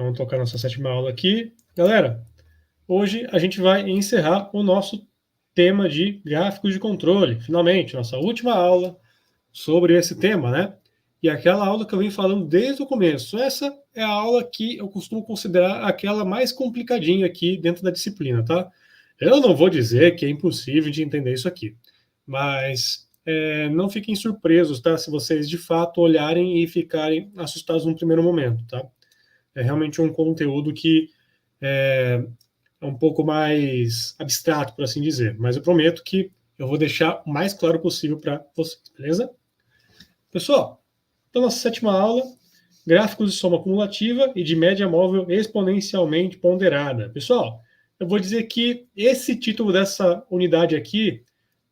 Vamos tocar nossa sétima aula aqui. Galera, hoje a gente vai encerrar o nosso tema de gráficos de controle. Finalmente, nossa última aula sobre esse tema, né? E aquela aula que eu vim falando desde o começo. Essa é a aula que eu costumo considerar aquela mais complicadinha aqui dentro da disciplina, tá? Eu não vou dizer que é impossível de entender isso aqui, mas não fiquem surpresos, tá? Se vocês de fato olharem e ficarem assustados num primeiro momento, tá? É realmente um conteúdo que é um pouco mais abstrato, por assim dizer, mas eu prometo que eu vou deixar o mais claro possível para vocês, beleza? Pessoal, então nossa sétima aula, gráficos de soma cumulativa e de média móvel exponencialmente ponderada. Pessoal, eu vou dizer que esse título dessa unidade aqui,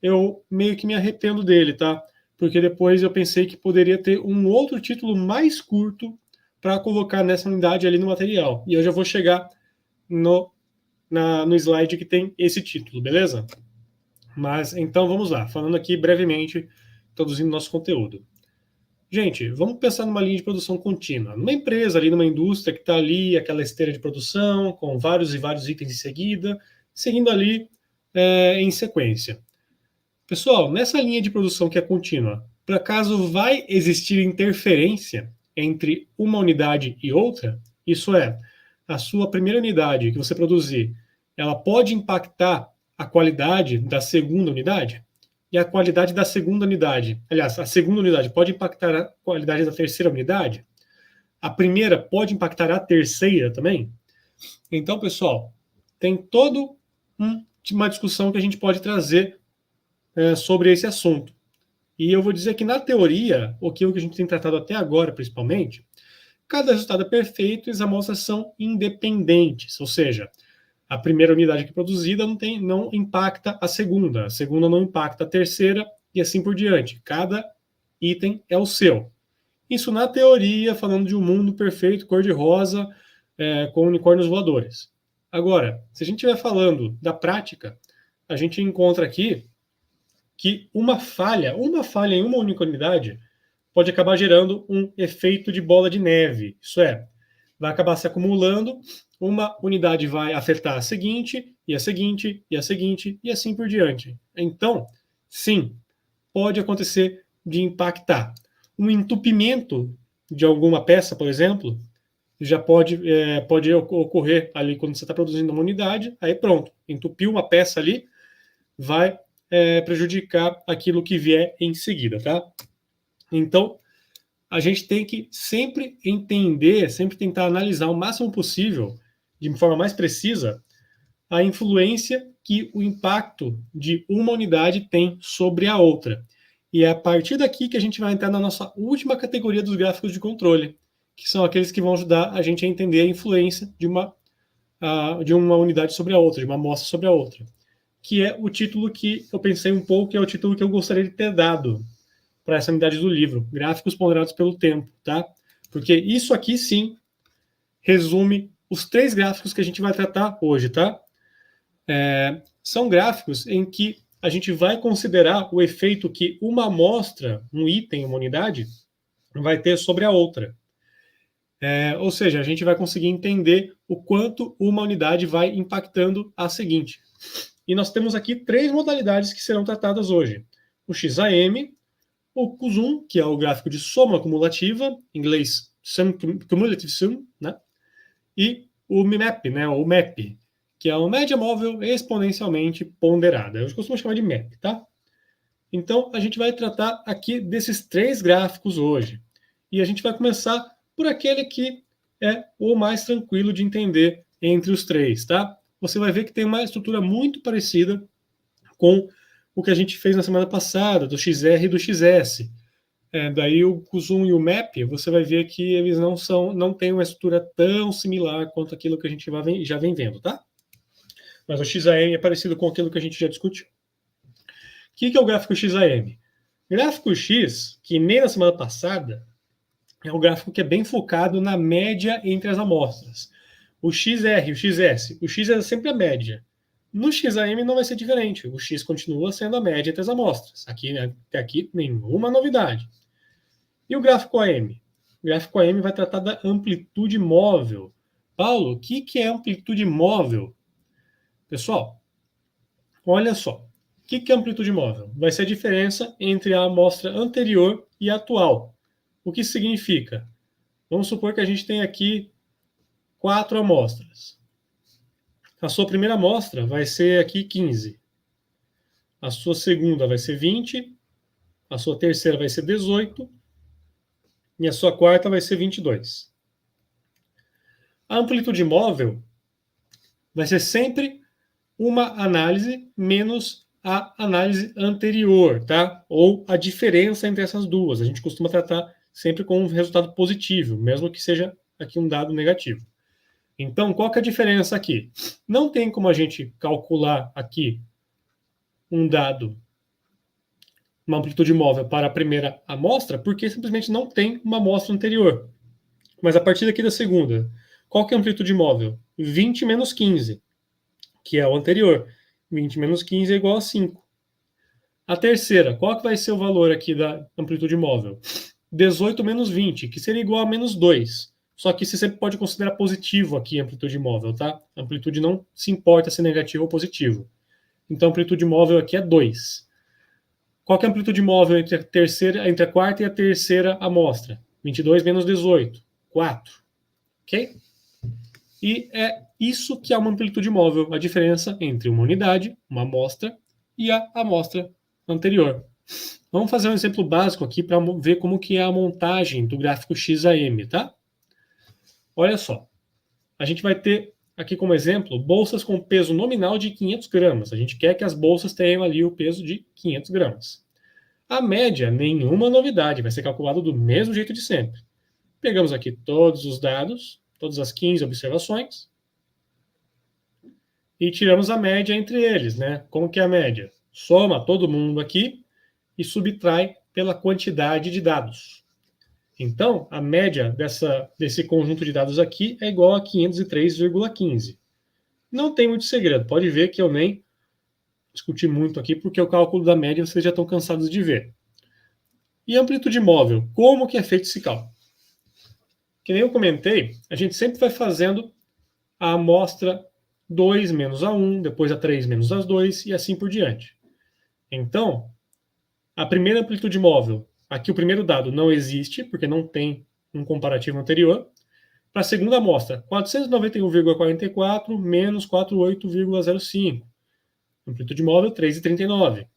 eu meio que me arrependo dele, tá? Porque depois eu pensei que poderia ter um outro título mais curto para colocar nessa unidade ali no material. E eu já vou chegar no slide que tem esse título, beleza? Mas então vamos lá, falando aqui brevemente, introduzindo nosso conteúdo. Gente, vamos pensar numa linha de produção contínua. Numa empresa, ali numa indústria que está ali, aquela esteira de produção, com vários e vários itens em seguida, seguindo ali em sequência. Pessoal, nessa linha de produção que é contínua, por acaso vai existir interferência entre uma unidade e outra? Isso é, a sua primeira unidade que você produzir, ela pode impactar a qualidade da segunda unidade? E a qualidade da segunda unidade, aliás, a segunda unidade pode impactar a qualidade da terceira unidade? A primeira pode impactar a terceira também? Então, pessoal, tem todo uma discussão que a gente pode trazer sobre esse assunto. E eu vou dizer que, na teoria, o que a gente tem tratado até agora, principalmente, cada resultado é perfeito e as amostras são independentes, ou seja, a primeira unidade que é produzida não impacta a segunda não impacta a terceira, e assim por diante. Cada item é o seu. Isso na teoria, falando de um mundo perfeito, cor-de-rosa, com unicórnios voadores. Agora, se a gente estiver falando da prática, a gente encontra aqui que uma falha em uma única unidade pode acabar gerando um efeito de bola de neve. Isso é, vai acabar se acumulando, uma unidade vai afetar a seguinte, e a seguinte, e a seguinte, e assim por diante. Então, sim, pode acontecer de impactar. Um entupimento de alguma peça, por exemplo, já pode ocorrer ali quando você está produzindo uma unidade, aí pronto, entupiu uma peça ali, vai prejudicar aquilo que vier em seguida, tá? Então, a gente tem que sempre entender, sempre tentar analisar o máximo possível, de forma mais precisa, a influência que o impacto de uma unidade tem sobre a outra. E é a partir daqui que a gente vai entrar na nossa última categoria dos gráficos de controle, que são aqueles que vão ajudar a gente a entender a influência de uma unidade sobre a outra, de uma amostra sobre a outra. Que é o título que eu pensei um pouco, que é o título que eu gostaria de ter dado para essa unidade do livro, Gráficos Ponderados pelo Tempo, tá? Porque isso aqui sim resume os 3 gráficos que a gente vai tratar hoje, tá? São gráficos em que a gente vai considerar o efeito que uma amostra, um item, uma unidade, vai ter sobre a outra. Ou seja, a gente vai conseguir entender o quanto uma unidade vai impactando a seguinte. E nós temos aqui 3 modalidades que serão tratadas hoje. O XAM, o CUSUM, que é o gráfico de soma cumulativa, em inglês Cumulative Sum, né? E o MAP, né? O MAP, que é a média móvel exponencialmente ponderada. Eu costumo chamar de MAP, tá? Então, a gente vai tratar aqui desses 3 gráficos hoje. E a gente vai começar por aquele que é o mais tranquilo de entender entre os 3, tá? Você vai ver que tem uma estrutura muito parecida com o que a gente fez na semana passada, do XR e do XS. Daí o CUSUM e o MAP, você vai ver que eles não têm uma estrutura tão similar quanto aquilo que a gente já vem vendo, tá? Mas o XAM é parecido com aquilo que a gente já discutiu. O que é o gráfico XAM? Gráfico X, que nem na semana passada, é um gráfico que é bem focado na média entre as amostras. O XR, o XS, o X é sempre a média. No XAM não vai ser diferente. O X continua sendo a média entre as amostras. Até aqui, nenhuma novidade. E o gráfico AM? O gráfico AM vai tratar da amplitude móvel Paulo, o que é amplitude móvel? Pessoal, olha só. O que é amplitude móvel? Vai ser a diferença entre a amostra anterior e a atual. O que isso significa? Vamos supor que a gente tem aqui 4 amostras. A sua primeira amostra vai ser aqui 15. A sua segunda vai ser 20. A sua terceira vai ser 18. E a sua quarta vai ser 22. A amplitude móvel vai ser sempre uma análise menos a análise anterior, tá? Ou a diferença entre essas duas. A gente costuma tratar sempre com um resultado positivo, mesmo que seja aqui um dado negativo. Então, qual que é a diferença aqui? Não tem como a gente calcular aqui um dado, uma amplitude móvel para a primeira amostra, porque simplesmente não tem uma amostra anterior. Mas a partir daqui da segunda, qual que é a amplitude móvel? 20 menos 15, que é o anterior. 20 menos 15 é igual a 5. A terceira, qual que vai ser o valor aqui da amplitude móvel? 18 menos 20, que seria igual a menos 2. Só que você sempre pode considerar positivo aqui a amplitude móvel, tá? A amplitude não se importa se é negativo ou positivo. Então a amplitude móvel aqui é 2. Qual que é a amplitude móvel entre a quarta e a terceira amostra? 22 menos 18, 4. Ok? E é isso que é uma amplitude móvel, a diferença entre uma unidade, uma amostra, e a amostra anterior. Vamos fazer um exemplo básico aqui para ver como que é a montagem do gráfico XAM, tá? Olha só, a gente vai ter aqui como exemplo bolsas com peso nominal de 500 gramas. A gente quer que as bolsas tenham ali o peso de 500 gramas. A média, nenhuma novidade, vai ser calculado do mesmo jeito de sempre. Pegamos aqui todos os dados, todas as 15 observações, e tiramos a média entre eles, né? Como que é a média? Soma todo mundo aqui e subtrai pela quantidade de dados. Então, a média desse conjunto de dados aqui é igual a 503,15. Não tem muito segredo, pode ver que eu nem discuti muito aqui, porque o cálculo da média vocês já estão cansados de ver. E amplitude móvel, como que é feito esse cálculo? Que nem eu comentei, a gente sempre vai fazendo a amostra 2 menos a 1, depois a 3 menos a 2 e assim por diante. Então, a primeira amplitude móvel, aqui o primeiro dado não existe, porque não tem um comparativo anterior. Para a segunda amostra, 491,44 menos 48,05. Amplitude móvel, 3,39.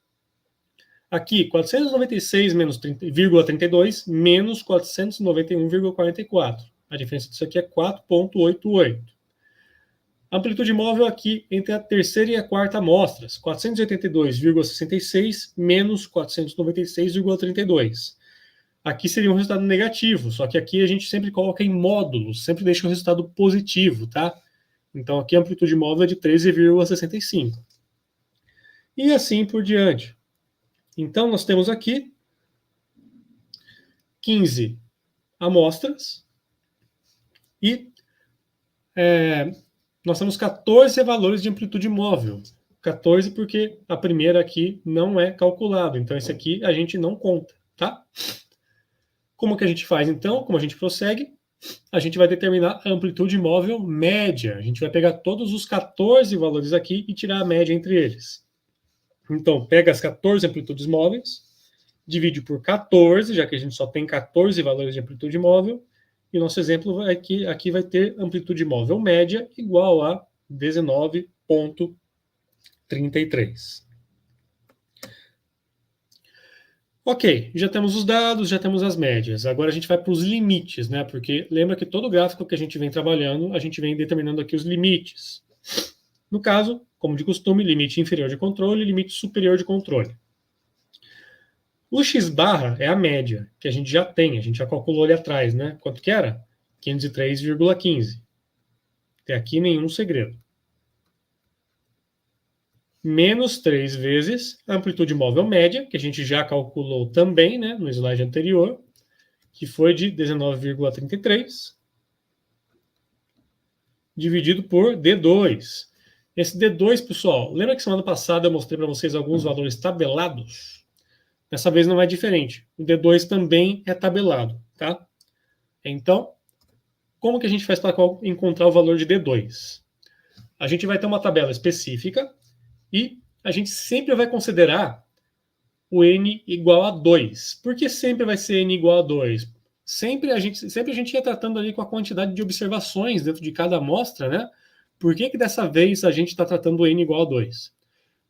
Aqui, 496 menos 30,32 menos 491,44. A diferença disso aqui é 4,88. Amplitude móvel aqui entre a terceira e a quarta amostras, 482,66 menos 496,32. Aqui seria um resultado negativo, só que aqui a gente sempre coloca em módulos, sempre deixa o resultado positivo, tá? Então aqui a amplitude móvel é de 13,65. E assim por diante. Então nós temos aqui 15 amostras e nós temos 14 valores de amplitude móvel. 14 porque a primeira aqui não é calculado, então esse aqui a gente não conta, tá? Como que a gente faz então? Como a gente prossegue? A gente vai determinar a amplitude móvel média. A gente vai pegar todos os 14 valores aqui e tirar a média entre eles. Então, pega as 14 amplitudes móveis, divide por 14, já que a gente só tem 14 valores de amplitude móvel, e o nosso exemplo aqui vai ter amplitude móvel média igual a 19,33. Ok, já temos os dados, já temos as médias. Agora a gente vai para os limites, né? Porque lembra que todo gráfico que a gente vem trabalhando, a gente vem determinando aqui os limites. No caso, como de costume, limite inferior de controle e limite superior de controle. O x barra é a média, que a gente já tem, a gente já calculou ali atrás, né? Quanto que era? 503,15. Até aqui nenhum segredo. Menos 3 vezes a amplitude móvel média, que a gente já calculou também, né, no slide anterior, que foi de 19,33, dividido por D2. Esse D2, pessoal, lembra que semana passada eu mostrei para vocês alguns valores tabelados? Dessa vez não é diferente. O D2 também é tabelado, tá? Então, Como que a gente faz para encontrar o valor de D2? A gente vai ter uma tabela específica e a gente sempre vai considerar o n igual a 2. Por que sempre vai ser n igual a 2? Sempre a gente ia tratando ali com a quantidade de observações dentro de cada amostra, né? Por que dessa vez a gente está tratando o n igual a 2?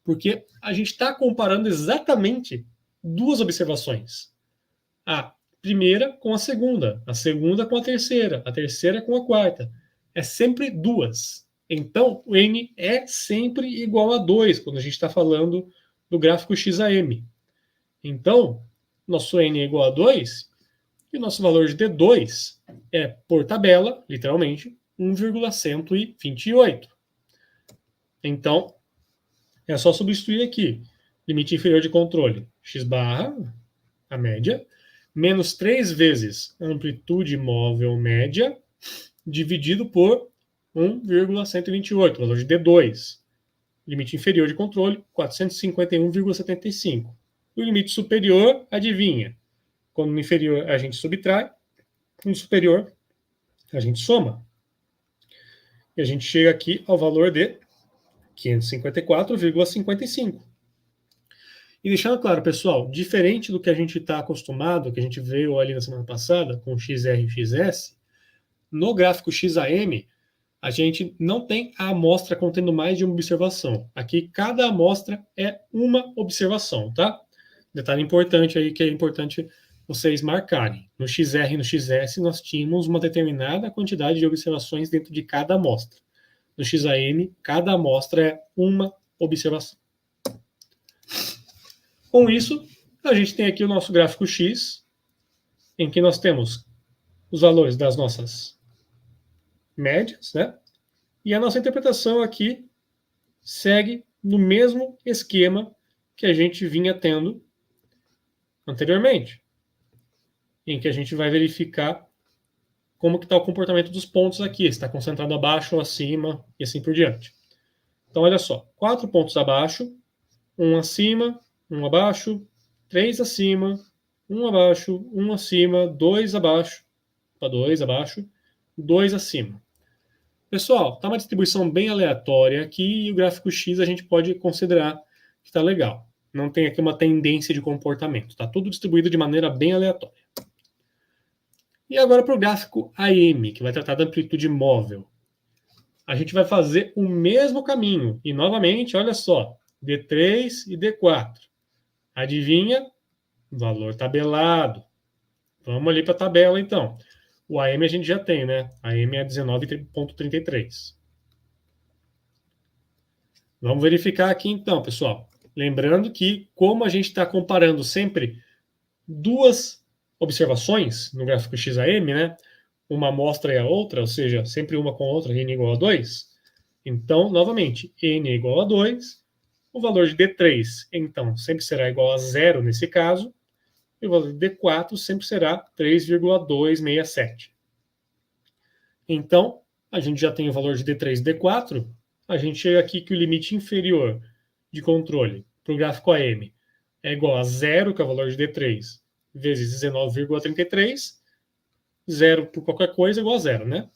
Porque a gente está comparando exatamente duas observações. A primeira com a segunda com a terceira com a quarta. É sempre duas. Então, o n é sempre igual a 2 quando a gente está falando do gráfico x a m. Então, nosso n é igual a 2 e o nosso valor de D2 é, por tabela, literalmente, 1,128. Então, é só substituir aqui. Limite inferior de controle, x barra, a média, menos 3 vezes amplitude móvel média, dividido por 1,128, valor de D2. Limite inferior de controle, 451,75. E o limite superior, adivinha? Quando no inferior a gente subtrai, no superior a gente soma. E a gente chega aqui ao valor de 554,55. E deixando claro, pessoal, diferente do que a gente está acostumado, que a gente viu ali na semana passada, com XR e XS, no gráfico XAM, a gente não tem a amostra contendo mais de uma observação. Aqui, cada amostra é uma observação, tá? Detalhe importante aí, que é importante vocês marcarem. No XR e no XS, nós tínhamos uma determinada quantidade de observações dentro de cada amostra. No XAM, cada amostra é uma observação. Com isso, a gente tem aqui o nosso gráfico X, em que nós temos os valores das nossas médias, né? E a nossa interpretação aqui segue no mesmo esquema que a gente vinha tendo anteriormente, em que a gente vai verificar como que está o comportamento dos pontos aqui, se está concentrado abaixo ou acima, e assim por diante. Então, olha só, 4 pontos abaixo, 1 acima, 1 abaixo, 3 acima, 1 abaixo, 1 acima, 2 abaixo, 2 abaixo, 2 acima. Pessoal, está uma distribuição bem aleatória aqui e o gráfico X a gente pode considerar que está legal. Não tem aqui uma tendência de comportamento. Está tudo distribuído de maneira bem aleatória. E agora para o gráfico AM, que vai tratar da amplitude móvel. A gente vai fazer o mesmo caminho. E novamente, olha só, D3 e D4. Adivinha? Valor tabelado. Vamos ali para a tabela, então. O AM a gente já tem, né? AM é 19,33. Vamos verificar aqui, então, pessoal. Lembrando que, como a gente está comparando sempre duas observações no gráfico XAM, né? Uma amostra e a outra, ou seja, sempre uma com a outra, n igual a 2. Então, novamente, n é igual a 2. O valor de D3, então, sempre será igual a zero nesse caso. E o valor de D4 sempre será 3,267. Então, a gente já tem o valor de D3 e D4. A gente chega aqui que o limite inferior de controle para o gráfico AM é igual a zero, que é o valor de D3, vezes 19,33. Zero por qualquer coisa é igual a zero, né?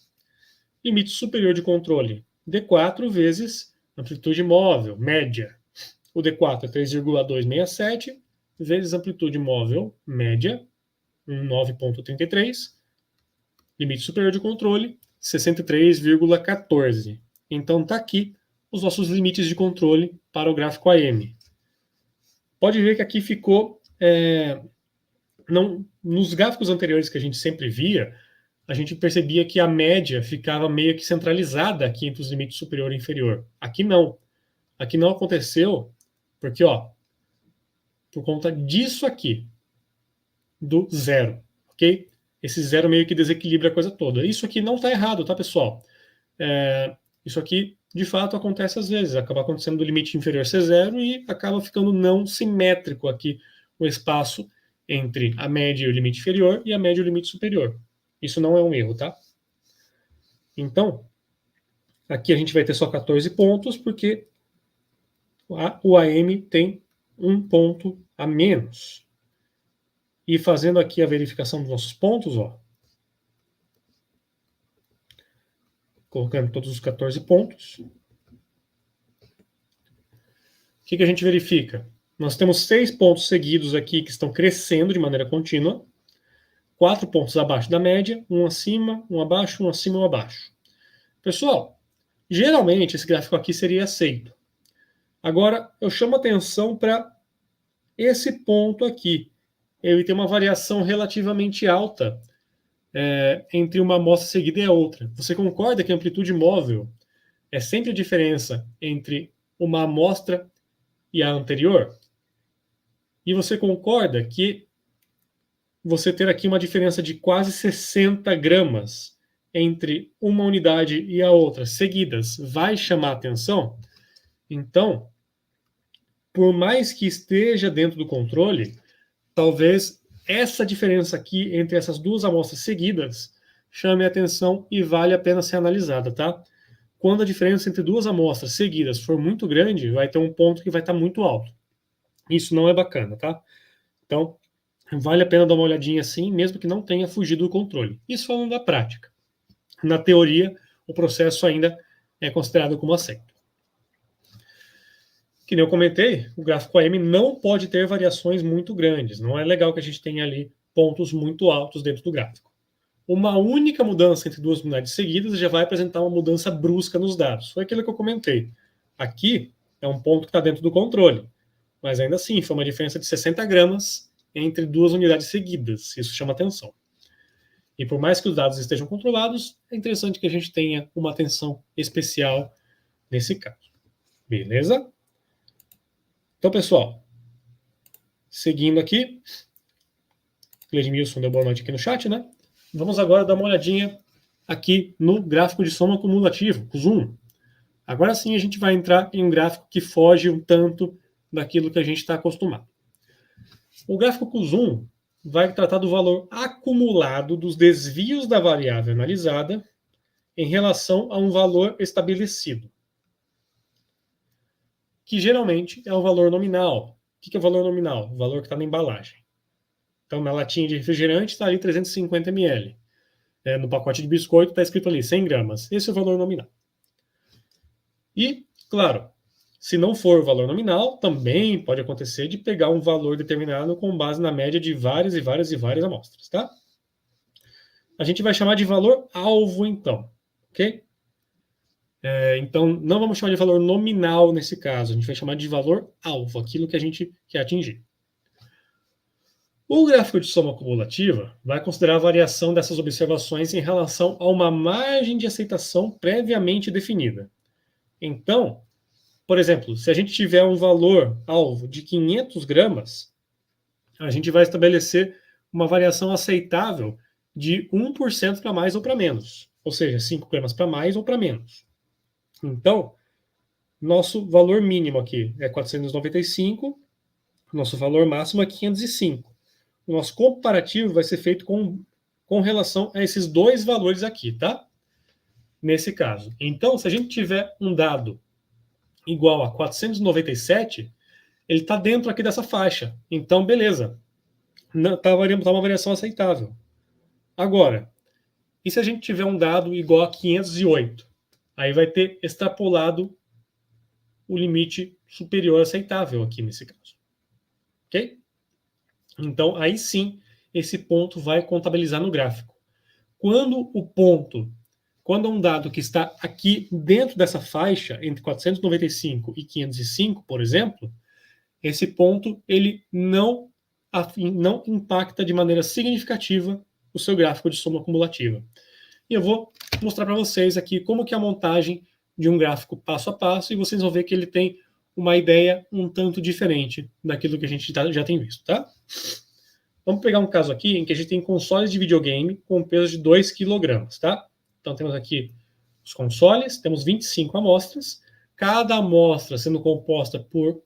Limite superior de controle, D4 vezes amplitude móvel, média. O D4 é 3,267 vezes amplitude móvel, média, 9,33. Limite superior de controle, 63,14. Então está aqui os nossos limites de controle para o gráfico AM. Pode ver que aqui ficou... nos gráficos anteriores que a gente sempre via, a gente percebia que a média ficava meio que centralizada aqui entre os limites superior e inferior. Aqui não. Aqui não aconteceu, porque, ó, por conta disso aqui, do zero, ok? Esse zero meio que desequilibra a coisa toda. Isso aqui não está errado, tá, pessoal? Isso aqui, de fato, acontece às vezes. Acaba acontecendo do limite inferior ser zero e acaba ficando não simétrico aqui o espaço entre a média e o limite inferior e a média e o limite superior. Isso não é um erro, tá? Então, aqui a gente vai ter só 14 pontos, porque o AM tem um ponto a menos. E fazendo aqui a verificação dos nossos pontos, ó, colocando todos os 14 pontos. O que a gente verifica? Nós temos 6 pontos seguidos aqui que estão crescendo de maneira contínua, 4 pontos abaixo da média, um acima, um abaixo, um acima, um abaixo. Pessoal, geralmente esse gráfico aqui seria aceito. Agora, eu chamo atenção para esse ponto aqui. Ele tem uma variação relativamente alta entre uma amostra seguida e a outra. Você concorda que a amplitude móvel é sempre a diferença entre uma amostra e a anterior? E você concorda que você ter aqui uma diferença de quase 60 gramas entre uma unidade e a outra seguidas vai chamar atenção? Então, por mais que esteja dentro do controle, talvez essa diferença aqui entre essas duas amostras seguidas chame a atenção e vale a pena ser analisada, tá? Quando a diferença entre duas amostras seguidas for muito grande, vai ter um ponto que vai estar muito alto. Isso não é bacana, tá? Então, vale a pena dar uma olhadinha assim, mesmo que não tenha fugido do controle. Isso falando da prática. Na teoria, o processo ainda é considerado como aceito. Que nem eu comentei, o gráfico AM não pode ter variações muito grandes. Não é legal que a gente tenha ali pontos muito altos dentro do gráfico. Uma única mudança entre duas unidades seguidas já vai apresentar uma mudança brusca nos dados. Foi aquilo que eu comentei. Aqui é um ponto que está dentro do controle, mas ainda assim foi uma diferença de 60 gramas entre duas unidades seguidas. Isso chama atenção. E por mais que os dados estejam controlados, é interessante que a gente tenha uma atenção especial nesse caso. Beleza? Então, pessoal, seguindo aqui, Edmilson deu boa noite aqui no chat, né? Vamos agora dar uma olhadinha aqui no gráfico de soma cumulativo, o zoom. Agora sim a gente vai entrar em um gráfico que foge um tanto daquilo que a gente está acostumado. O gráfico com zoom vai tratar do valor acumulado dos desvios da variável analisada em relação a um valor estabelecido, que geralmente é o valor nominal. O que é o valor nominal? O valor que está na embalagem. Então, na latinha de refrigerante está ali 350 ml. No pacote de biscoito está escrito ali 100 gramas. Esse é o valor nominal. E, claro, se não for o valor nominal, também pode acontecer de pegar um valor determinado com base na média de várias e várias e várias amostras, tá? A gente vai chamar de valor alvo, então, ok? Então, não vamos chamar de valor nominal nesse caso, a gente vai chamar de valor alvo, aquilo que a gente quer atingir. O gráfico de soma cumulativa vai considerar a variação dessas observações em relação a uma margem de aceitação previamente definida. Então, por exemplo, se a gente tiver um valor alvo de 500 gramas, a gente vai estabelecer uma variação aceitável de 1% para mais ou para menos, ou seja, 5 gramas para mais ou para menos. Então, nosso valor mínimo aqui é 495, nosso valor máximo é 505. O nosso comparativo vai ser feito com relação a esses dois valores aqui, tá? Nesse caso. Então, se a gente tiver um dado igual a 497, ele está dentro aqui dessa faixa. Então, beleza. Está uma variação aceitável. Agora, e se a gente tiver um dado igual a 508? Aí vai ter extrapolado o limite superior aceitável aqui nesse caso. Ok? Então, aí sim, esse ponto vai contabilizar no gráfico. Quando um dado que está aqui dentro dessa faixa, entre 495 e 505, por exemplo, esse ponto ele não impacta de maneira significativa o seu gráfico de soma cumulativa. E eu vou mostrar para vocês aqui como que é a montagem de um gráfico passo a passo, e vocês vão ver que ele tem uma ideia um tanto diferente daquilo que a gente já tem visto, tá? Vamos pegar um caso aqui em que a gente tem consoles de videogame com peso de 2 kg, tá? Então temos aqui os consoles, temos 25 amostras, cada amostra sendo composta por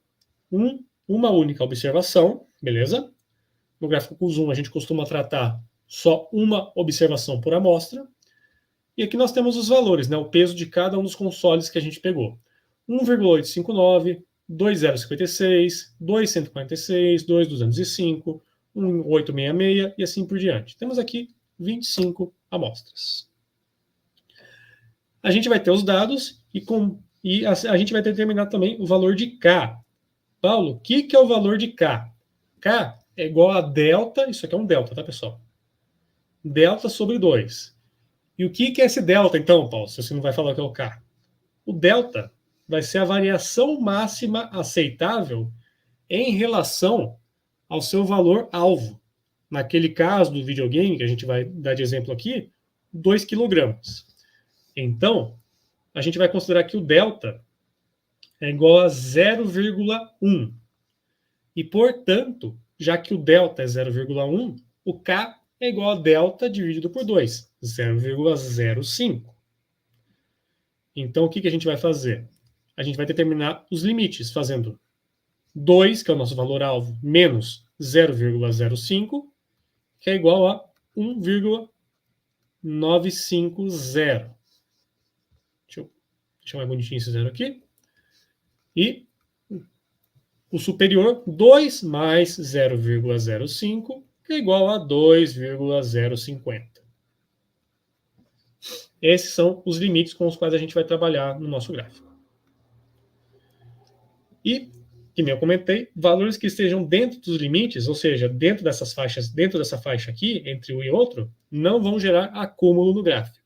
uma única observação, beleza? No gráfico com zoom a gente costuma tratar só uma observação por amostra. E aqui nós temos os valores, né? O peso de cada um dos consoles que a gente pegou. 1,859, 2,056, 2,146, 2,205, 1,866 e assim por diante. Temos aqui 25 amostras. A gente vai ter os dados e a gente vai determinar também o valor de K. Paulo, o que é o valor de K? K é igual a delta, isso aqui é um delta, tá, pessoal? Delta sobre 2. E o que é esse delta, então, Paulo, se você não vai falar que é o K? O delta vai ser a variação máxima aceitável em relação ao seu valor alvo. Naquele caso do videogame, que a gente vai dar de exemplo aqui, 2 quilogramas. Então, a gente vai considerar que o delta é igual a 0,1. E, portanto, já que o delta é 0,1, o K é igual a delta dividido por 2, 0,05. Então, o que a gente vai fazer? A gente vai determinar os limites, fazendo 2, que é o nosso valor-alvo, menos 0,05, que é igual a 1,950. Deixa eu deixar mais bonitinho esse zero aqui. E o superior, 2 mais 0,05, que é igual a 2,050. Esses são os limites com os quais a gente vai trabalhar no nosso gráfico. E, como eu comentei, valores que estejam dentro dos limites, ou seja, dentro dessas faixas, dentro dessa faixa aqui, entre um e outro, não vão gerar acúmulo no gráfico.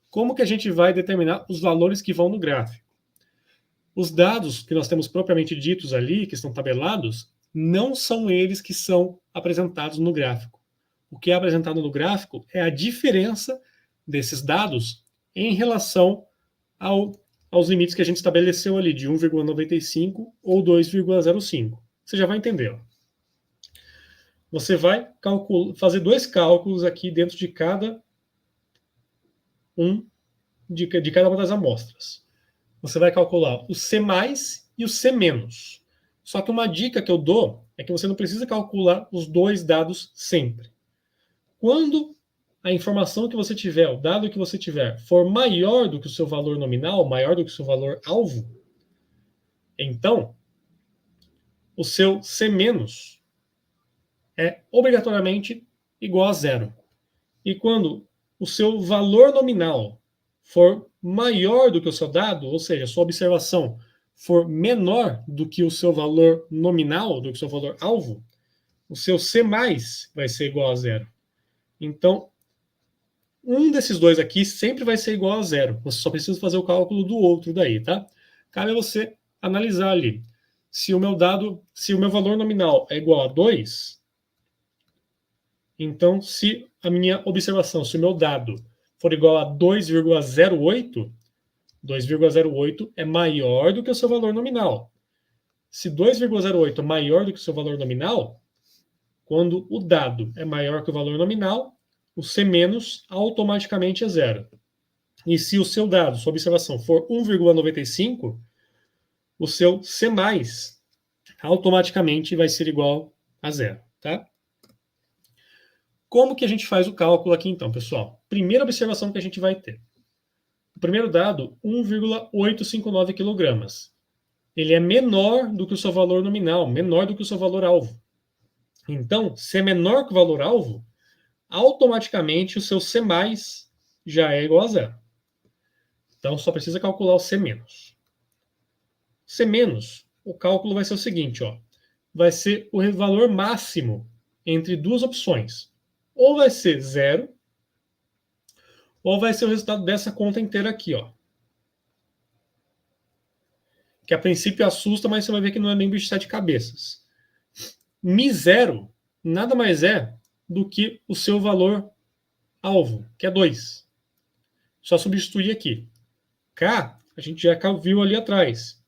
Como que a gente vai determinar os valores que vão no gráfico? Os dados que nós temos propriamente ditos ali, que estão tabelados, não são eles que são apresentados no gráfico. O que é apresentado no gráfico é a diferença desses dados em relação aos limites que a gente estabeleceu ali, de 1,95 ou 2,05. Você já vai entender. Ó. Você vai fazer dois cálculos aqui dentro de cada de cada uma das amostras. Você vai calcular o C mais e o C menos. Só que uma dica que eu dou é que você não precisa calcular os dois dados sempre. Quando a informação que você tiver, o dado que você tiver, for maior do que o seu valor nominal, maior do que o seu valor alvo, então o seu C menos é obrigatoriamente igual a zero. E quando o seu valor nominal for maior do que o seu dado, ou seja, a sua observação for menor do que o seu valor nominal, do que o seu valor alvo, o seu C mais vai ser igual a zero. Então, um desses dois aqui sempre vai ser igual a zero. Você só precisa fazer o cálculo do outro daí, tá? Cabe a você analisar ali. Se o meu valor nominal é igual a 2, então se a minha observação, se o meu dado for igual a 2,08, 2,08 é maior do que o seu valor nominal. Se 2,08 é maior do que o seu valor nominal, quando o dado é maior que o valor nominal, o C menos automaticamente é zero. E se o seu dado, sua observação, for 1,95, o seu C mais automaticamente vai ser igual a zero. Tá? Como que a gente faz o cálculo aqui então, pessoal? Primeira observação que a gente vai ter. O primeiro dado, 1,859 kg. Ele é menor do que o seu valor nominal, menor do que o seu valor alvo. Então, se é menor que o valor alvo, automaticamente o seu C mais já é igual a zero. Então, só precisa calcular o C menos. C menos, o cálculo vai ser o seguinte, ó, vai ser o valor máximo entre duas opções. Ou vai ser zero, ou vai ser o resultado dessa conta inteira aqui, ó. Que a princípio assusta, mas você vai ver que não é nem bicho de sete cabeças. Mi0 nada mais é do que o seu valor alvo, que é 2. Só substituir aqui. K, a gente já viu ali atrás,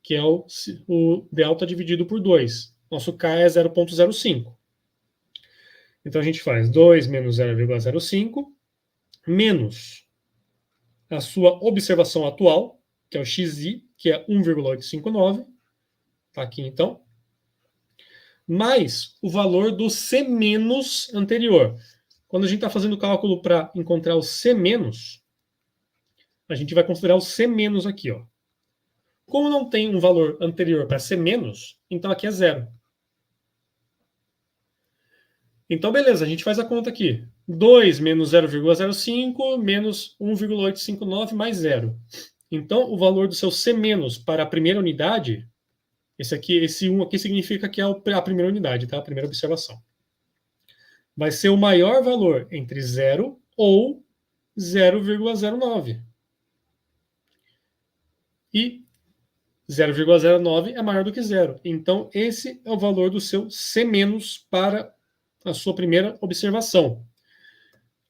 que é o delta dividido por 2. Nosso K é 0,05. Então a gente faz 2 menos 0,05 menos a sua observação atual, que é o xi, que é 1,859. Está aqui então. Mais o valor do C menos anterior. Quando a gente está fazendo o cálculo para encontrar o C menos, a gente vai considerar o C menos aqui, ó. Como não tem um valor anterior para C menos, então aqui é zero. Então, beleza, a gente faz a conta aqui. 2 menos 0,05 menos 1,859 mais 0. Então, o valor do seu C- para a primeira unidade, esse 1 aqui significa que é a primeira unidade, tá? A primeira observação. Vai ser o maior valor entre 0 ou 0,09. E 0,09 é maior do que 0. Então, esse é o valor do seu C- para a sua primeira observação.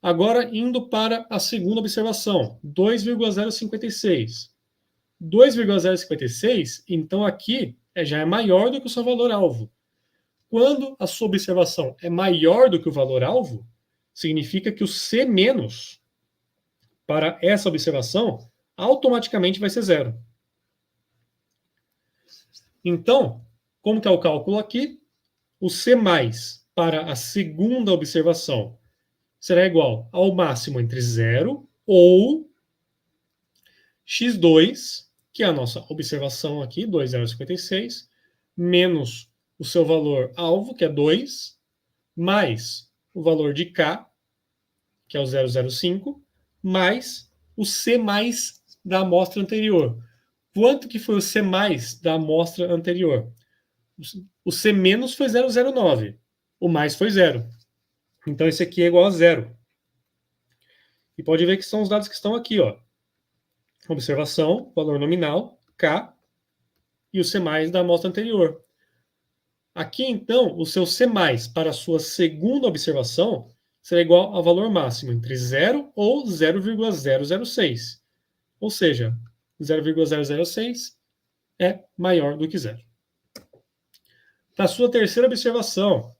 Agora, indo para a segunda observação, 2,056. 2,056, então aqui já é maior do que o seu valor-alvo. Quando a sua observação é maior do que o valor-alvo, significa que o C- para essa observação automaticamente vai ser zero. Então, como que é o cálculo aqui? O C- para a segunda observação será igual ao máximo entre 0 ou x2, que é a nossa observação aqui, 2,056, menos o seu valor alvo, que é 2, mais o valor de K, que é o 0,05, mais o C- da amostra anterior. Quanto que foi o C- da amostra anterior? O C- foi 0,09, o mais foi 0. Então esse aqui é igual a 0. E pode ver que são os dados que estão aqui, ó. Observação, valor nominal, K, e o C- da amostra anterior. Aqui, então, o seu C+ para a sua segunda observação será igual ao valor máximo entre 0 ou 0,006. Ou seja, 0,006 é maior do que 0. Para a sua terceira observação,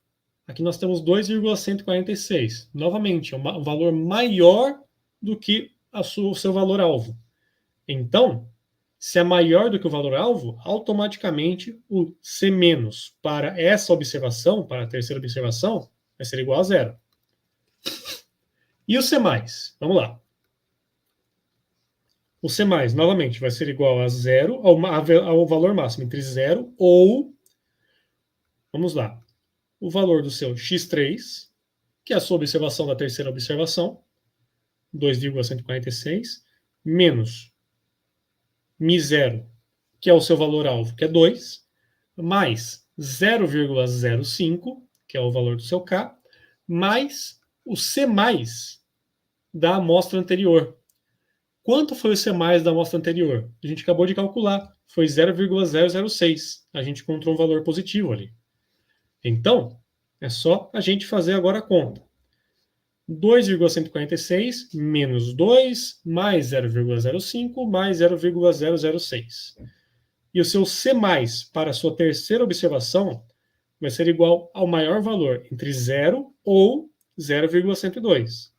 aqui nós temos 2,146. Novamente, é um valor maior do que o seu valor-alvo. Então, se é maior do que o valor-alvo, automaticamente o C- para essa observação, para a terceira observação, vai ser igual a zero. E o C+? Vamos lá. O C+, novamente, vai ser igual a zero, ao valor máximo entre 0 ou, vamos lá, o valor do seu x3, que é a sua observação da terceira observação, 2,146, menos μ0, que é o seu valor-alvo, que é 2, mais 0,05, que é o valor do seu K, mais o C+ da amostra anterior. Quanto foi o C+ da amostra anterior? A gente acabou de calcular, foi 0,006. A gente encontrou um valor positivo ali. Então, é só a gente fazer agora a conta. 2,146 menos 2 mais 0,05 mais 0,006. E o seu C+ para a sua terceira observação vai ser igual ao maior valor entre 0 ou 0,102.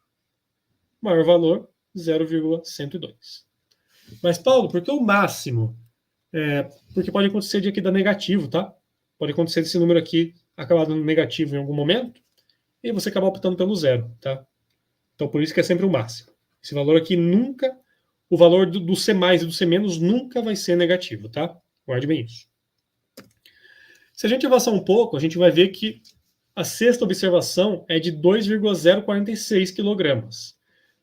Maior valor, 0,102. Mas, Paulo, por que o máximo? Porque pode acontecer de aqui dar negativo, tá? Pode acontecer desse número aqui acabar dando negativo em algum momento e você acabar optando pelo zero, tá? Então, por isso que é sempre o máximo. Esse valor aqui nunca, o valor do C+ e do C- nunca vai ser negativo, tá? Guarde bem isso. Se a gente avançar um pouco, a gente vai ver que a sexta observação é de 2,046 kg.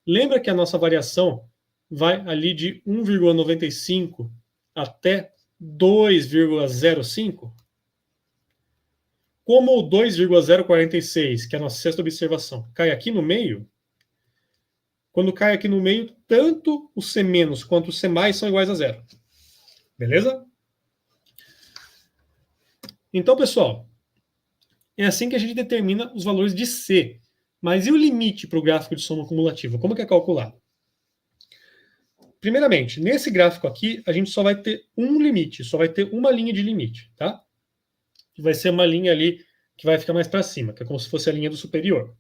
Lembra que a nossa variação vai ali de 1,95 até 2,05? Como o 2,046, que é a nossa sexta observação, cai aqui no meio, quando cai aqui no meio, tanto o C- quanto o C+ são iguais a zero. Beleza? Então, pessoal, é assim que a gente determina os valores de C. Mas e o limite para o gráfico de soma cumulativa? Como que é calculado? Primeiramente, nesse gráfico aqui, a gente só vai ter um limite, só vai ter uma linha de limite, tá? Que vai ser uma linha ali que vai ficar mais para cima, que é como se fosse a linha do superior.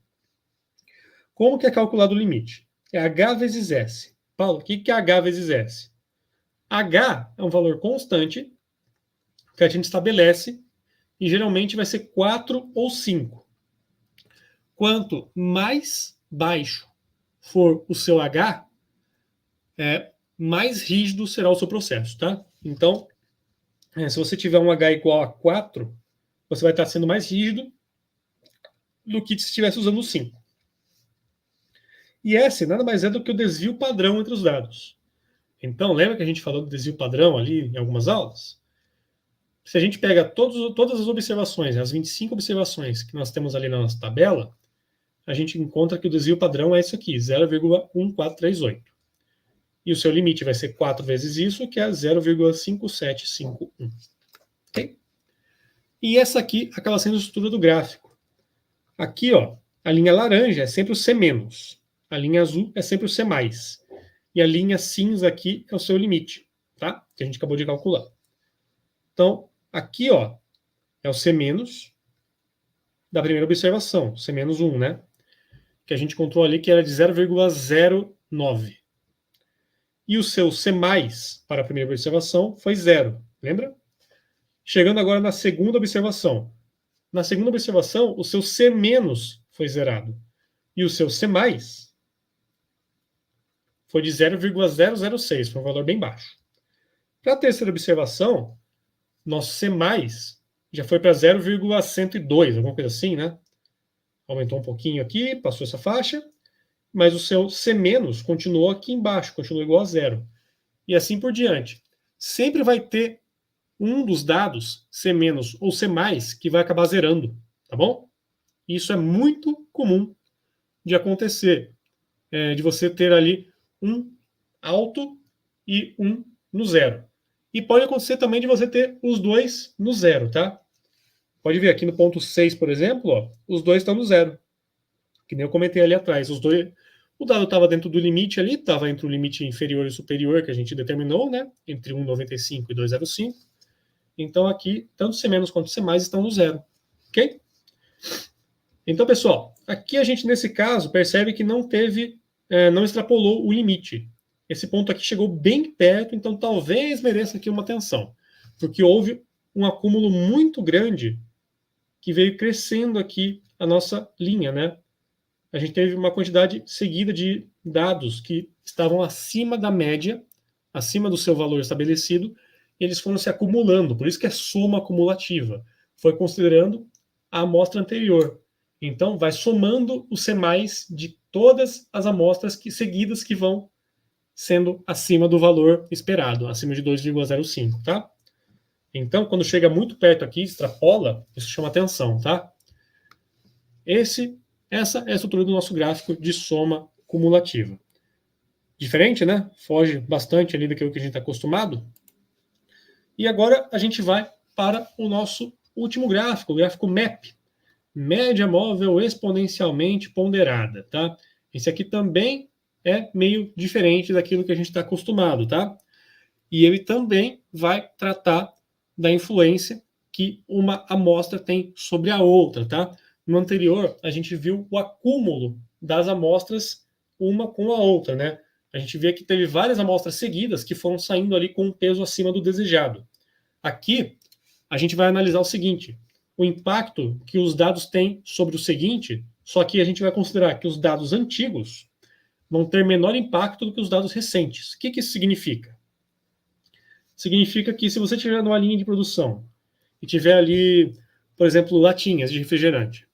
Como que é calculado o limite? É H vezes S. Paulo, o que é H vezes S? H é um valor constante que a gente estabelece e geralmente vai ser 4 ou 5. Quanto mais baixo for o seu H, mais rígido será o seu processo, tá? Então, se você tiver um H igual a 4, você vai estar sendo mais rígido. do que se estivesse usando o 5. E S nada mais é do que o desvio padrão entre os dados. Então, lembra que a gente falou do desvio padrão ali em algumas aulas? Se a gente pega todas as observações, as 25 observações que nós temos ali na nossa tabela, a gente encontra que o desvio padrão é isso aqui, 0,1438. E o seu limite vai ser 4 vezes isso, que é 0,5751. Ok? E essa aqui acaba sendo a estrutura do gráfico. Aqui, ó, a linha laranja é sempre o C-, a linha azul é sempre o C+, e a linha cinza aqui é o seu limite, tá? Que a gente acabou de calcular. Então, aqui, ó, é o C- da primeira observação, C-1, né? Que a gente contou ali que era de 0,09. E o seu C+, para a primeira observação, foi 0, lembra? Chegando agora na segunda observação. Na segunda observação, o seu C- foi zerado. E o seu C+, foi de 0,006, foi um valor bem baixo. Para a terceira observação, nosso C+, já foi para 0,102, alguma coisa assim, né? Aumentou um pouquinho aqui, passou essa faixa, mas o seu C- continuou aqui embaixo, continuou igual a 0. E assim por diante. Sempre vai ter um dos dados, C- ou C+, que vai acabar zerando, tá bom? Isso é muito comum de acontecer, de você ter ali um alto e um no zero. E pode acontecer também de você ter os dois no zero, tá? Pode ver aqui no ponto 6, por exemplo, ó, os dois estão no zero. Que nem eu comentei ali atrás. Os dois, o dado estava dentro do limite ali, estava entre o limite inferior e superior que a gente determinou, né? Entre 1,95 e 2,05. Então aqui, tanto C- quanto C+ estão no zero. Ok? Então, pessoal, aqui a gente, nesse caso, percebe que não teve, não extrapolou o limite. Esse ponto aqui chegou bem perto, então talvez mereça aqui uma atenção, porque houve um acúmulo muito grande que veio crescendo aqui a nossa linha, né? A gente teve uma quantidade seguida de dados que estavam acima da média, acima do seu valor estabelecido, e eles foram se acumulando, por isso que é soma acumulativa. Foi considerando a amostra anterior. Então, vai somando o C+, de todas as amostras seguidas que vão sendo acima do valor esperado, acima de 2,05, tá? Então, quando chega muito perto aqui, extrapola, isso chama atenção, tá? Essa é a estrutura do nosso gráfico de soma cumulativa. Diferente, né? Foge bastante ali daquilo que a gente está acostumado. E agora a gente vai para o nosso último gráfico, o gráfico MAP, média móvel exponencialmente ponderada, tá? Esse aqui também é meio diferente daquilo que a gente está acostumado, tá? E ele também vai tratar da influência que uma amostra tem sobre a outra, tá? No anterior, a gente viu o acúmulo das amostras uma com a outra, né? A gente vê que teve várias amostras seguidas que foram saindo ali com um peso acima do desejado. Aqui, a gente vai analisar o seguinte: o impacto que os dados têm sobre o seguinte, só que a gente vai considerar que os dados antigos vão ter menor impacto do que os dados recentes. O que isso significa? Significa que se você tiver numa linha de produção e tiver ali, por exemplo, latinhas de refrigerante,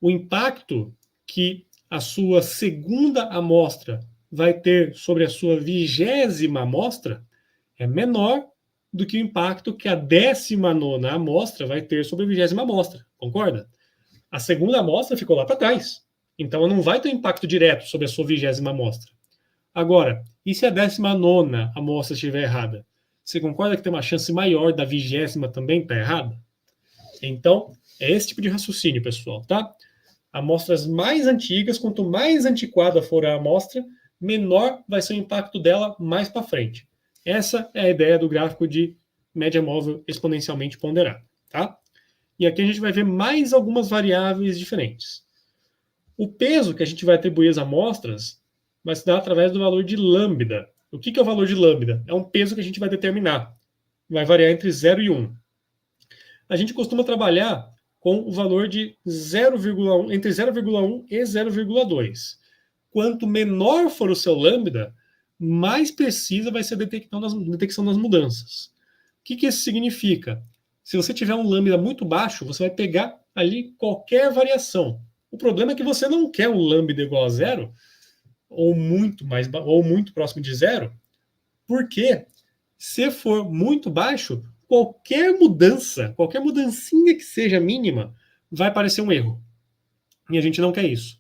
o impacto que a sua segunda amostra vai ter sobre a sua 20ª amostra é menor do que o impacto que a 19ª amostra vai ter sobre a 20ª amostra, concorda? A segunda amostra ficou lá para trás, então ela não vai ter impacto direto sobre a sua 20ª amostra. Agora, e se a 19ª amostra estiver errada? Você concorda que tem uma chance maior da 20ª também estar errada? Então, é esse tipo de raciocínio, pessoal, tá? Amostras mais antigas, quanto mais antiquada for a amostra, menor vai ser o impacto dela mais para frente. Essa é a ideia do gráfico de média móvel exponencialmente ponderada, tá? E aqui a gente vai ver mais algumas variáveis diferentes. O peso que a gente vai atribuir às amostras vai se dar através do valor de lambda. O que é o valor de lambda? É um peso que a gente vai determinar. Vai variar entre 0 e 1. A gente costuma trabalhar com o valor de 0,1, entre 0,1 e 0,2. Quanto menor for o seu lambda, mais precisa vai ser a detecção das mudanças. O que isso significa? Se você tiver um lambda muito baixo, você vai pegar ali qualquer variação. O problema é que você não quer um lambda igual a zero, ou muito próximo de zero, porque se for muito baixo, qualquer mudança, qualquer mudancinha que seja mínima, vai parecer um erro. E a gente não quer isso.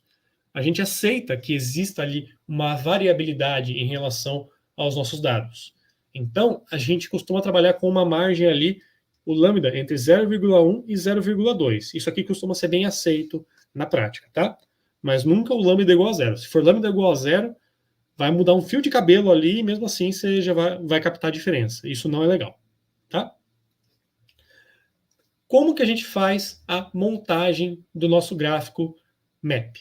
A gente aceita que exista ali uma variabilidade em relação aos nossos dados. Então, a gente costuma trabalhar com uma margem ali, o lambda, entre 0,1 e 0,2. Isso aqui costuma ser bem aceito na prática, tá? Mas nunca o lambda igual a zero. Se for lambda igual a zero, vai mudar um fio de cabelo ali e mesmo assim você já vai captar a diferença. Isso não é legal, tá? Como que a gente faz a montagem do nosso gráfico MAP?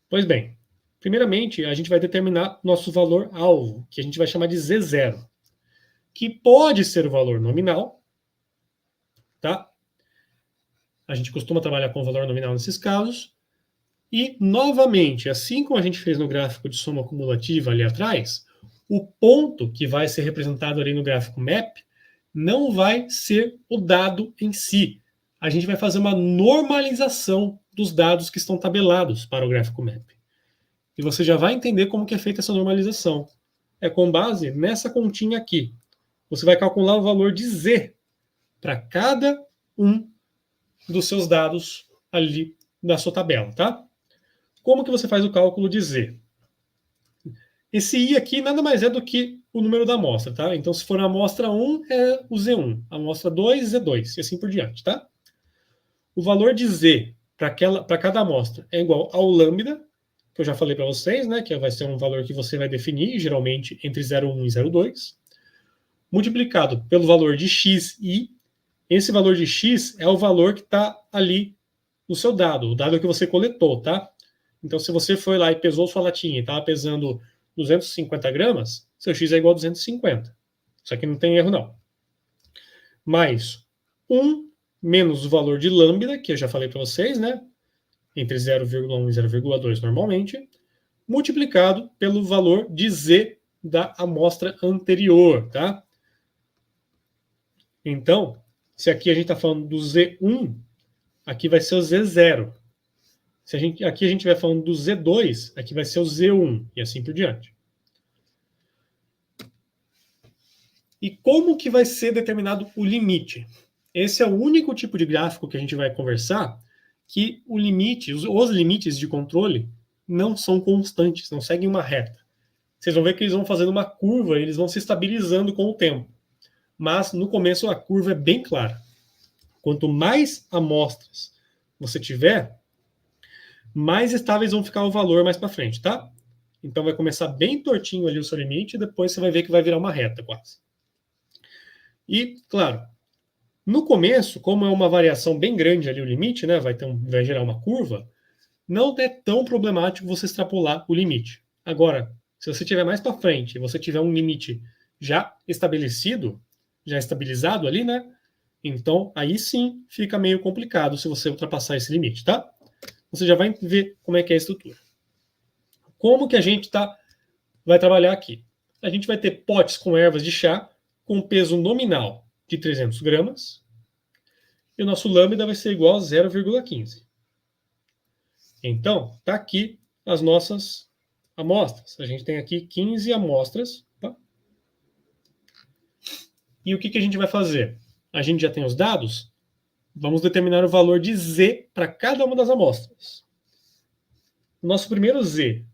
Pois bem, primeiramente a gente vai determinar nosso valor alvo, que a gente vai chamar de Z0, que pode ser o valor nominal, tá? A gente costuma trabalhar com o valor nominal nesses casos. E, novamente, assim como a gente fez no gráfico de soma cumulativa ali atrás, o ponto que vai ser representado ali no gráfico MAP não vai ser o dado em si. A gente vai fazer uma normalização dos dados que estão tabelados para o gráfico MAP. E você já vai entender como que é feita essa normalização. É com base nessa continha aqui. Você vai calcular o valor de Z para cada um dos seus dados ali da sua tabela, tá? Como que você faz o cálculo de Z? Esse I aqui nada mais é do que o número da amostra, tá? Então, se for a amostra 1, é o Z1. A amostra 2, Z2, e assim por diante, tá? O valor de Z para cada amostra é igual ao lambda, que eu já falei para vocês, né? Que vai ser um valor que você vai definir, geralmente, entre 0,1 e 0,2, multiplicado pelo valor de xi. Esse valor de x é o valor que está ali no seu dado, o dado que você coletou, tá? Então, se você foi lá e pesou sua latinha e estava pesando 250 gramas, seu x é igual a 250. Isso aqui não tem erro, não. Mais 1 menos o valor de lambda, que eu já falei para vocês, né? Entre 0,1 e 0,2 normalmente, multiplicado pelo valor de z da amostra anterior, tá? Então, se aqui a gente está falando do Z1, aqui vai ser o Z0. Aqui a gente vai falando do Z2, aqui vai ser o Z1, e assim por diante. E como que vai ser determinado o limite? Esse é o único tipo de gráfico que a gente vai conversar que o limite, os limites de controle não são constantes, não seguem uma reta. Vocês vão ver que eles vão fazendo uma curva, eles vão se estabilizando com o tempo. Mas no começo a curva é bem clara. Quanto mais amostras você tiver, mais estáveis vão ficar o valor mais para frente, tá? Então vai começar bem tortinho ali o seu limite e depois você vai ver que vai virar uma reta quase. E, claro, no começo, como é uma variação bem grande ali o limite, né, vai gerar uma curva, não é tão problemático você extrapolar o limite. Agora, se você tiver mais para frente e você tiver um limite já estabelecido, já estabilizado ali, né, então aí sim fica meio complicado se você ultrapassar esse limite, tá? Você já vai ver como é que é a estrutura. Como que a gente vai trabalhar aqui? A gente vai ter potes com ervas de chá com peso nominal de 300 gramas e o nosso lambda vai ser igual a 0,15. Então, está aqui as nossas amostras. A gente tem aqui 15 amostras. Tá? E o que a gente vai fazer? A gente já tem os dados, vamos determinar o valor de Z para cada uma das amostras. O nosso primeiro Z,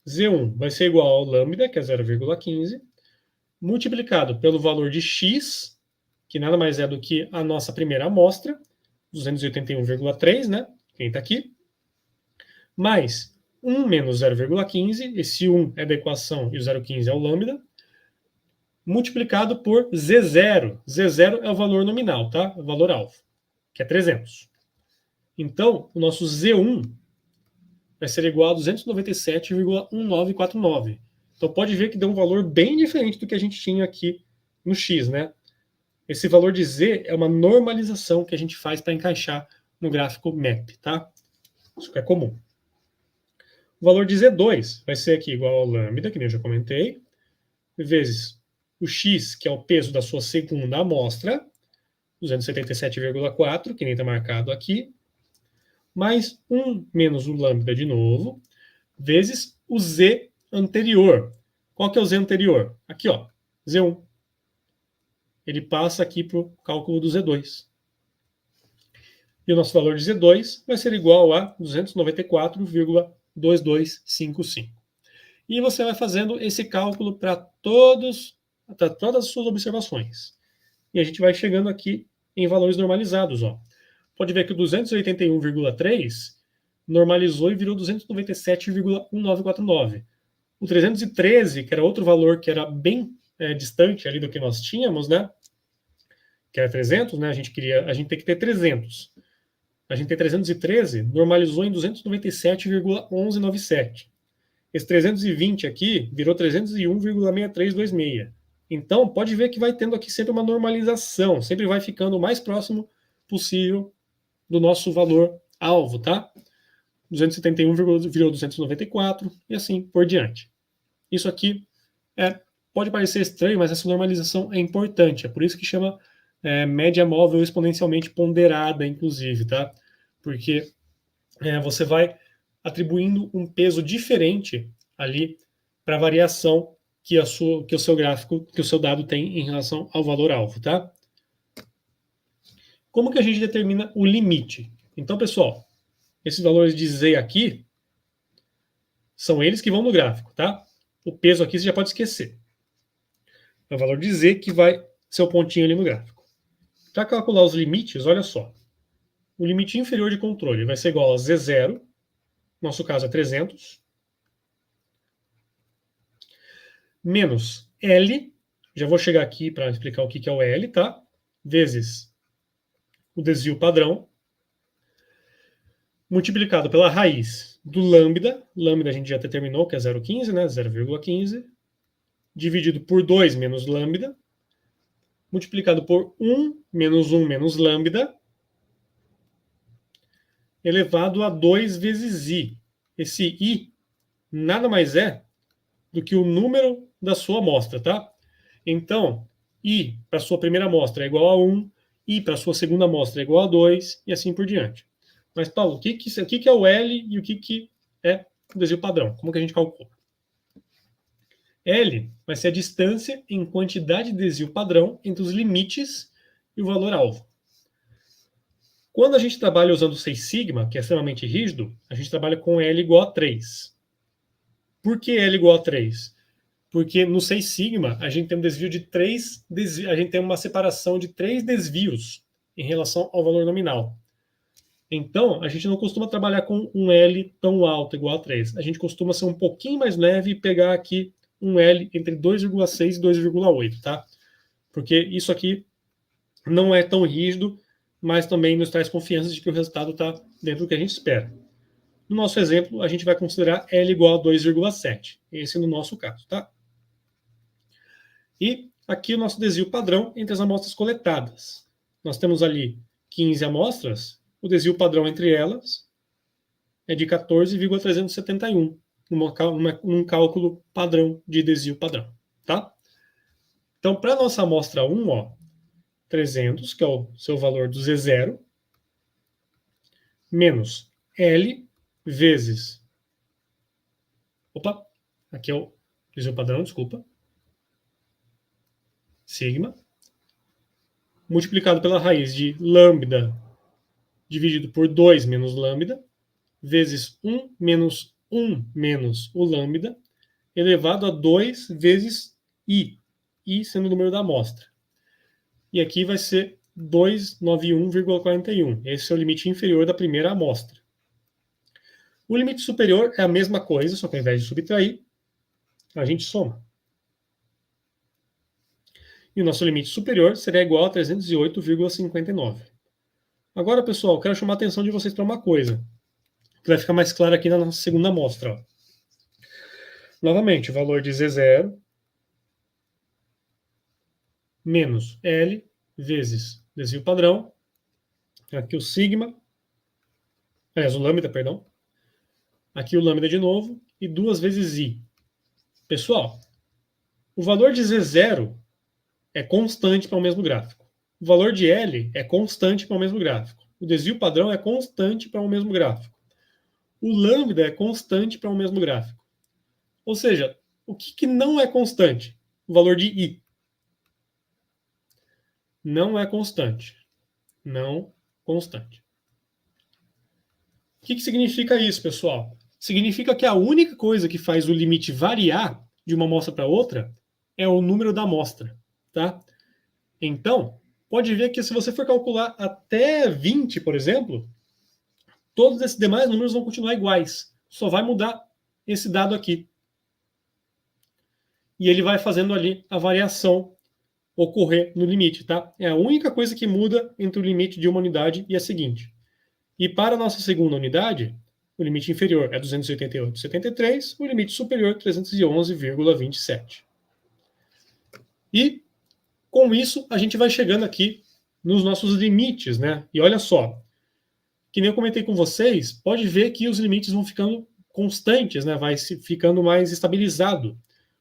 Z1, vai ser igual ao lambda, que é 0,15, multiplicado pelo valor de x, que nada mais é do que a nossa primeira amostra, 281,3, né? Quem está aqui. Mais 1 menos 0,15, esse 1 é da equação e o 0,15 é o lambda, multiplicado por Z0. Z0 é o valor nominal, tá? O valor alvo, que é 300. Então, o nosso Z1 vai ser igual a 297,1949. Então, pode ver que deu um valor bem diferente do que a gente tinha aqui no X, né? Esse valor de Z é uma normalização que a gente faz para encaixar no gráfico MAP, tá? Isso que é comum. O valor de Z2 vai ser aqui igual ao lambda, que nem eu já comentei, vezes o x, que é o peso da sua segunda amostra, 277,4, que nem está marcado aqui, mais 1 menos o lambda de novo, vezes o z anterior. Qual que é o z anterior? Aqui, ó, z1. Ele passa aqui para o cálculo do z2. E o nosso valor de z2 vai ser igual a 294,2255. E você vai fazendo esse cálculo para todas as suas observações. E a gente vai chegando aqui em valores normalizados. Ó. Pode ver que o 281,3 normalizou e virou 297,1949. O 313, que era outro valor que era bem distante ali do que nós tínhamos, né? Que era 300, né? A gente tem que ter 300. A gente tem 313, normalizou em 297,1197. Esse 320 aqui virou 301,6326. Então, pode ver que vai tendo aqui sempre uma normalização, sempre vai ficando o mais próximo possível do nosso valor alvo, tá? 271 virou 294 e assim por diante. Isso aqui pode parecer estranho, mas essa normalização é importante. É por isso que chama média móvel exponencialmente ponderada, inclusive, tá? Porque você vai atribuindo um peso diferente ali para a variação que o seu gráfico, que o seu dado tem em relação ao valor alvo, tá? Como que a gente determina o limite? Então, pessoal, esses valores de z aqui são eles que vão no gráfico, tá? O peso aqui você já pode esquecer. É o valor de z que vai ser o pontinho ali no gráfico. Para calcular os limites, olha só. O limite inferior de controle vai ser igual a z0, no nosso caso é 300, menos L, já vou chegar aqui para explicar o que é o L, tá? Vezes o desvio padrão, multiplicado pela raiz do lambda, lambda a gente já determinou que é 0,15, né? 0,15, dividido por 2 menos lambda, multiplicado por 1 menos lambda, elevado a 2 vezes i. Esse i nada mais é do que o número da sua amostra, tá? Então, i para a sua primeira amostra é igual a 1, i para a sua segunda amostra é igual a 2, e assim por diante. Mas, Paulo, o que é o L e o que é o desvio padrão? Como que a gente calcula? L vai ser a distância em quantidade de desvio padrão entre os limites e o valor alvo. Quando a gente trabalha usando 6 sigma, que é extremamente rígido, a gente trabalha com L igual a 3. Por que L igual a 3? Porque no 6 sigma a gente tem um desvio de 3 a gente tem uma separação de 3 desvios em relação ao valor nominal. Então, a gente não costuma trabalhar com um L tão alto, igual a 3. A gente costuma ser um pouquinho mais leve e pegar aqui um L entre 2,6 e 2,8, tá? Porque isso aqui não é tão rígido, mas também nos traz confiança de que o resultado está dentro do que a gente espera. No nosso exemplo, a gente vai considerar L igual a 2,7. Esse no nosso caso, tá? E aqui o nosso desvio padrão entre as amostras coletadas. Nós temos ali 15 amostras, o desvio padrão entre elas é de 14,371, num cálculo padrão de desvio padrão, tá? Então, para a nossa amostra 1, ó, 300, que é o seu valor do Z0, menos L vezes... Opa, aqui é o desvio padrão, desculpa. Sigma, multiplicado pela raiz de lambda dividido por 2 menos lambda, vezes 1 menos o lambda, elevado a 2 vezes i sendo o número da amostra. E aqui vai ser 291,41. Esse é o limite inferior da primeira amostra. O limite superior é a mesma coisa, só que ao invés de subtrair, a gente soma. E o nosso limite superior será igual a 308,59. Agora, pessoal, quero chamar a atenção de vocês para uma coisa, que vai ficar mais claro aqui na nossa segunda amostra. Ó. Novamente, o valor de Z0 menos L vezes desvio padrão, aqui o sigma, o lambda, perdão, aqui o lambda de novo, e 2 vezes i. Pessoal, o valor de Z0 é constante para o mesmo gráfico. o valor de L é constante para o mesmo gráfico. O desvio padrão é constante para o mesmo gráfico. O lambda é constante para o mesmo gráfico. Ou seja, o que não é constante? O valor de I. Não é constante. Não constante. O que significa isso, pessoal? Significa que a única coisa que faz o limite variar de uma amostra para outra é o número da amostra, tá? Então, pode ver que se você for calcular até 20, por exemplo, todos esses demais números vão continuar iguais. Só vai mudar esse dado aqui. E ele vai fazendo ali a variação ocorrer no limite, tá? É a única coisa que muda entre o limite de uma unidade e a seguinte. E para a nossa segunda unidade, o limite inferior é 288,73, o limite superior 311,27. E com isso a gente vai chegando aqui nos nossos limites, né? E olha só, que nem eu comentei com vocês, pode ver que os limites vão ficando constantes, né? Vai ficando mais estabilizado.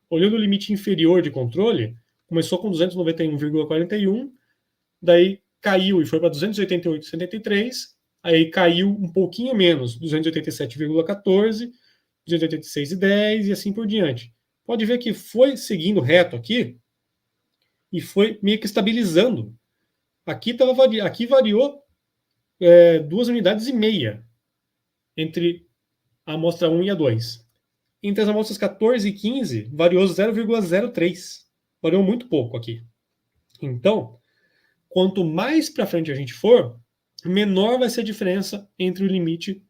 Olhando o limite inferior de controle, começou com 291,41, daí caiu e foi para 288,73, aí caiu um pouquinho menos, 287,14, 286,10 e assim por diante. Pode ver que foi seguindo reto aqui e foi meio que estabilizando. Aqui variou 2 unidades e meia entre a amostra 1 e a 2. Entre as amostras 14 e 15, variou 0,03. Variou muito pouco aqui. Então, quanto mais para frente a gente for, menor vai ser a diferença entre o limite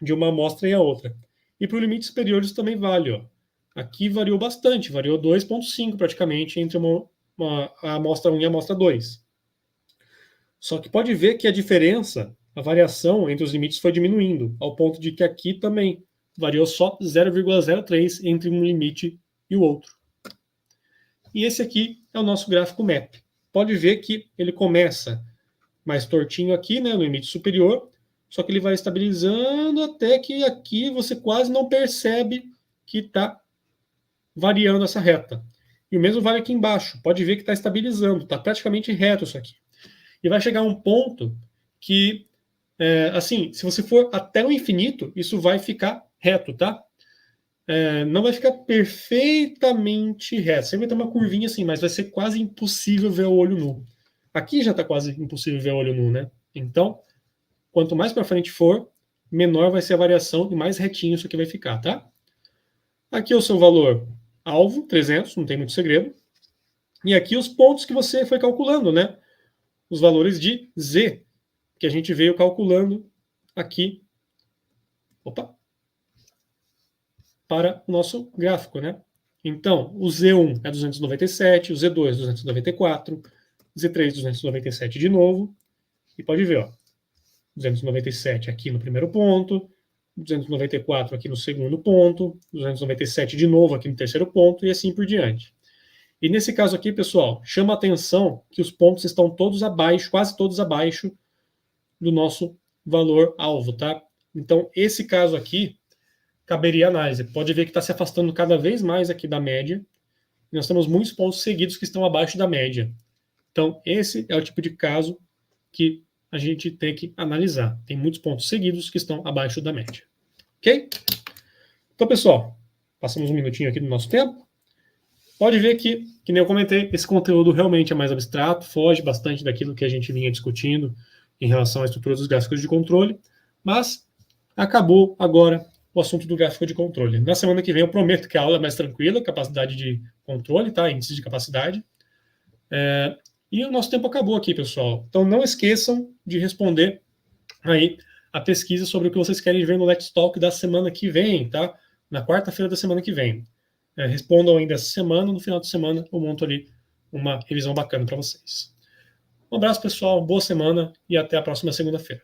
de uma amostra e a outra. E para os limites superiores também vale. Ó. Aqui variou bastante, variou 2,5 praticamente entre a amostra 1 e a amostra 2. Só que pode ver que a diferença, a variação entre os limites foi diminuindo, ao ponto de que aqui também variou só 0,03 entre um limite e o outro. E esse aqui é o nosso gráfico MAP. Pode ver que ele começa mais tortinho aqui, né, no limite superior, só que ele vai estabilizando até que aqui você quase não percebe que está variando essa reta. E o mesmo vale aqui embaixo. Pode ver que está estabilizando, está praticamente reto isso aqui. E vai chegar um ponto que, assim, se você for até o infinito, isso vai ficar reto, tá? Não vai ficar perfeitamente reto. Sempre vai ter uma curvinha assim, mas vai ser quase impossível ver o olho nu. Aqui já está quase impossível ver o olho nu, né? Então, quanto mais para frente for, menor vai ser a variação e mais retinho isso aqui vai ficar, tá? Aqui é o seu valor alvo, 300, não tem muito segredo. E aqui os pontos que você foi calculando, né? Os valores de Z, que a gente veio calculando aqui. Opa! Para o nosso gráfico, né? Então, o Z1 é 297, o Z2 294, Z3 297 de novo, e pode ver, ó, 297 aqui no primeiro ponto, 294 aqui no segundo ponto, 297 de novo aqui no terceiro ponto, e assim por diante. E nesse caso aqui, pessoal, chama a atenção que os pontos estão todos abaixo, quase todos abaixo do nosso valor alvo, tá? Então, esse caso aqui, caberia análise. Pode ver que está se afastando cada vez mais aqui da média. E nós temos muitos pontos seguidos que estão abaixo da média. Então, esse é o tipo de caso que a gente tem que analisar. Tem muitos pontos seguidos que estão abaixo da média. Ok? Então, pessoal, passamos um minutinho aqui do nosso tempo. Pode ver que nem eu comentei, esse conteúdo realmente é mais abstrato, foge bastante daquilo que a gente vinha discutindo em relação à estrutura dos gráficos de controle, mas acabou agora o assunto do gráfico de controle. Na semana que vem eu prometo que a aula é mais tranquila, capacidade de controle, tá? Índice de capacidade. E o nosso tempo acabou aqui, pessoal. Então não esqueçam de responder aí a pesquisa sobre o que vocês querem ver no Let's Talk da semana que vem, tá? Na quarta-feira da semana que vem. Respondam ainda essa semana, no final de semana eu monto ali uma revisão bacana para vocês. Um abraço, pessoal, boa semana e até a próxima segunda-feira.